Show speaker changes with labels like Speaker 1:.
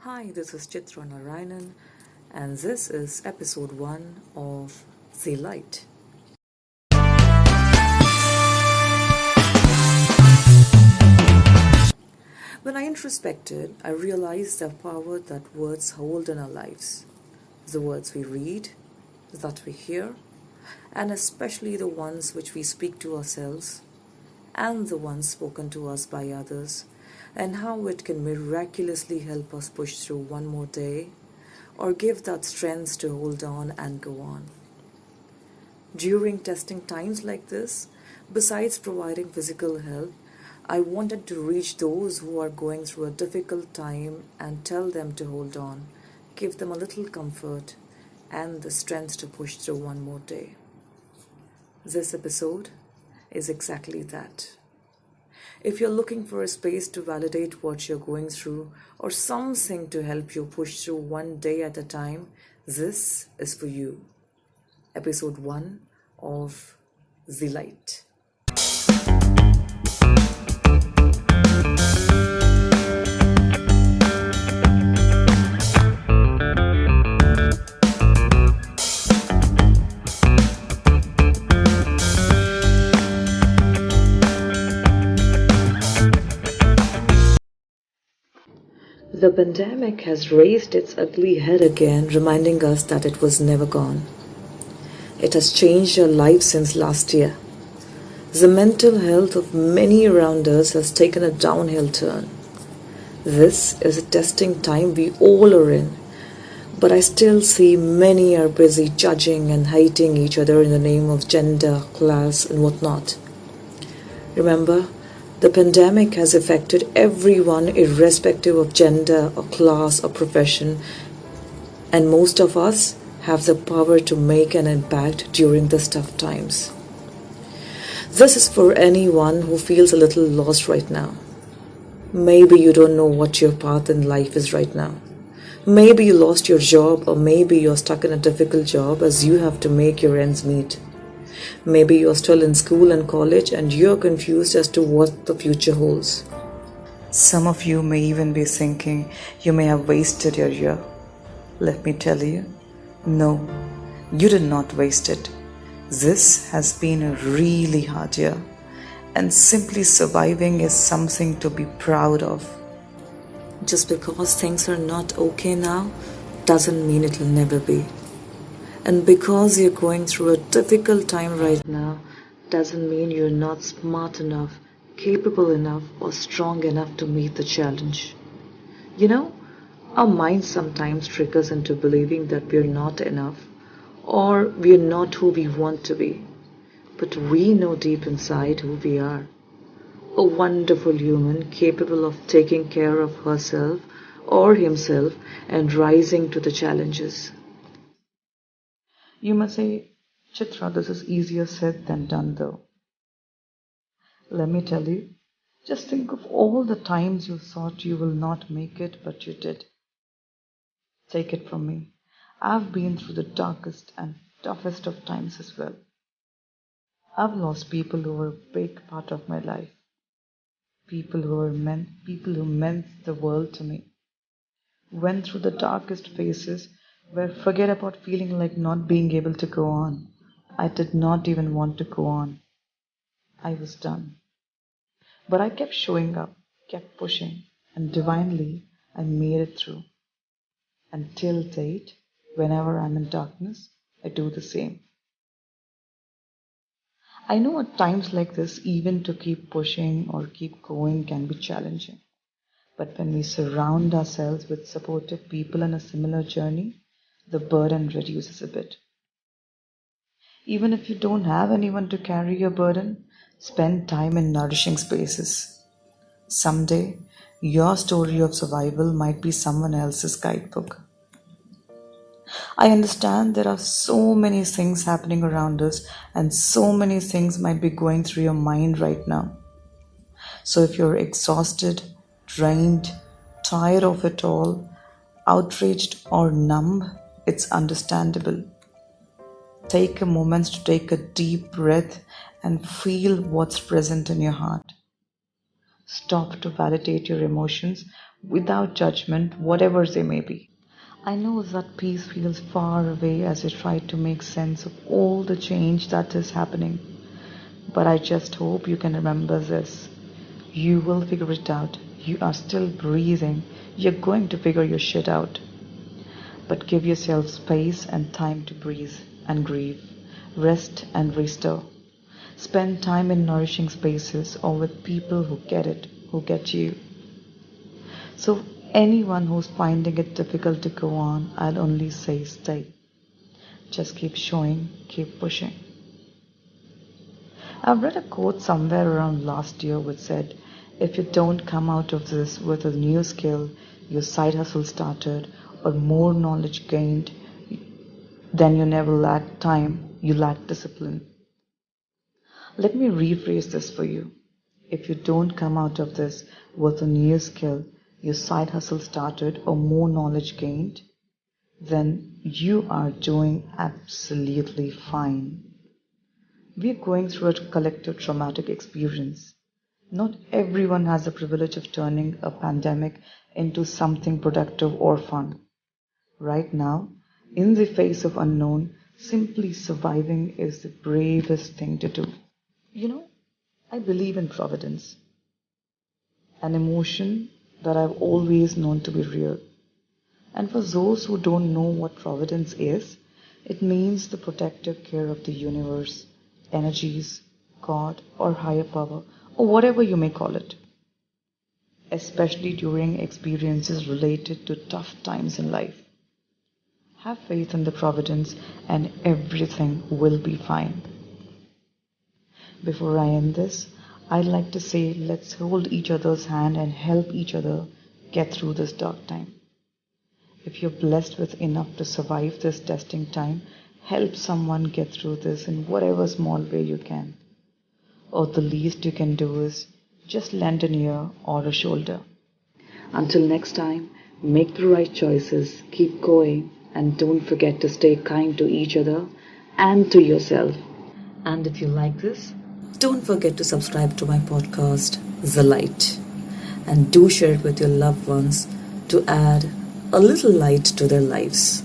Speaker 1: Hi, this is Chitra Narayanan, and this is episode 1 of The Light. When I introspected, I realized the power that words hold in our lives. The words we read, that we hear, and especially the ones which we speak to ourselves, and the ones spoken to us by others, and how it can miraculously help us push through one more day or give that strength to hold on and go on. During testing times like this, besides providing physical help, I wanted to reach those who are going through a difficult time and tell them to hold on, give them a little comfort and the strength to push through one more day. This episode is exactly that. If you're looking for a space to validate what you're going through or something to help you push through one day at a time, this is for you. Episode 1 of The Light. The pandemic has raised its ugly head again, reminding us that it was never gone. It has changed our lives since last year. The mental health of many around us has taken a downhill turn. This is a testing time we all are in, but I still see many are busy judging and hating each other in the name of gender, class, and whatnot. Remember, the pandemic has affected everyone irrespective of gender or class or profession, and most of us have the power to make an impact during these tough times. This is for anyone who feels a little lost right now. Maybe you don't know what your path in life is right now. Maybe you lost your job, or maybe you're stuck in a difficult job as you have to make your ends meet. Maybe you're still in school and college and you're confused as to what the future holds. Some of you may even be thinking you may have wasted your year. Let me tell you, no, you did not waste it. This has been a really hard year, and simply surviving is something to be proud of. Just because things are not okay now doesn't mean it'll never be. And because you're going through a difficult time right now doesn't mean you're not smart enough, capable enough, or strong enough to meet the challenge. You know, our mind sometimes trick us into believing that we're not enough or we're not who we want to be. But we know deep inside who we are. A wonderful human capable of taking care of herself or himself and rising to the challenges. You must say, Chitra, this is easier said than done though. Let me tell you, just think of all the times you thought you will not make it, but you did. Take it from me. I've been through the darkest and toughest of times as well. I've lost people who were a big part of my life. People who meant the world to me. Went through the darkest phases where forget about feeling like not being able to go on. I did not even want to go on. I was done. But I kept showing up, kept pushing, and divinely I made it through. Until date, whenever I'm in darkness, I do the same. I know at times like this, even to keep pushing or keep going can be challenging. But when we surround ourselves with supportive people on a similar journey, the burden reduces a bit. Even if you don't have anyone to carry your burden, spend time in nourishing spaces. Someday, your story of survival might be someone else's guidebook. I understand there are so many things happening around us, and so many things might be going through your mind right now. So if you're exhausted, drained, tired of it all, outraged or numb, it's understandable. Take a moment to take a deep breath and feel what's present in your heart. Stop to validate your emotions
Speaker 2: without judgment, whatever they may be. I know that peace feels far away as you try to make sense of all the change that is happening. But I just hope you can remember this. You will figure it out. You are still breathing. You're going to figure your shit out. But give yourself space and time to breathe and grieve, rest and restore. Spend time in nourishing spaces or with people who get it, who get you. So, anyone who's finding it difficult to go on, I'll only say stay. Just keep showing, keep pushing. I've read a quote somewhere around last year which said, if you don't come out of this with a new skill, your side hustle started, or more knowledge gained, then you never lack time, you lack discipline. Let me rephrase this for you. If you don't come out of this with a new skill, your side hustle started, or more knowledge gained, then you are doing absolutely fine. We are going through a collective traumatic experience. Not everyone has the privilege of turning a pandemic into something productive or fun. Right now, in the face of unknown, simply surviving is the bravest thing to do. I believe in providence, an emotion that I've always known to be real. And for those who don't know what providence is, it means the protective care of the universe, energies, God, or higher power, or whatever you may call it, especially during experiences related to tough times in life. Have faith in the providence and everything will be fine. Before I end this, I'd like to say let's hold each other's hand and help each other get through this dark time. If you're blessed with enough to survive this testing time, help someone get through this in whatever small way you can. Or the least you can do is just lend an ear or a shoulder.
Speaker 1: Until next time, make the right choices, keep going, and don't forget to stay kind to each other and to yourself. And if you like this, don't forget to subscribe to my podcast, The Light. And do share it with your loved ones to add a little light to their lives.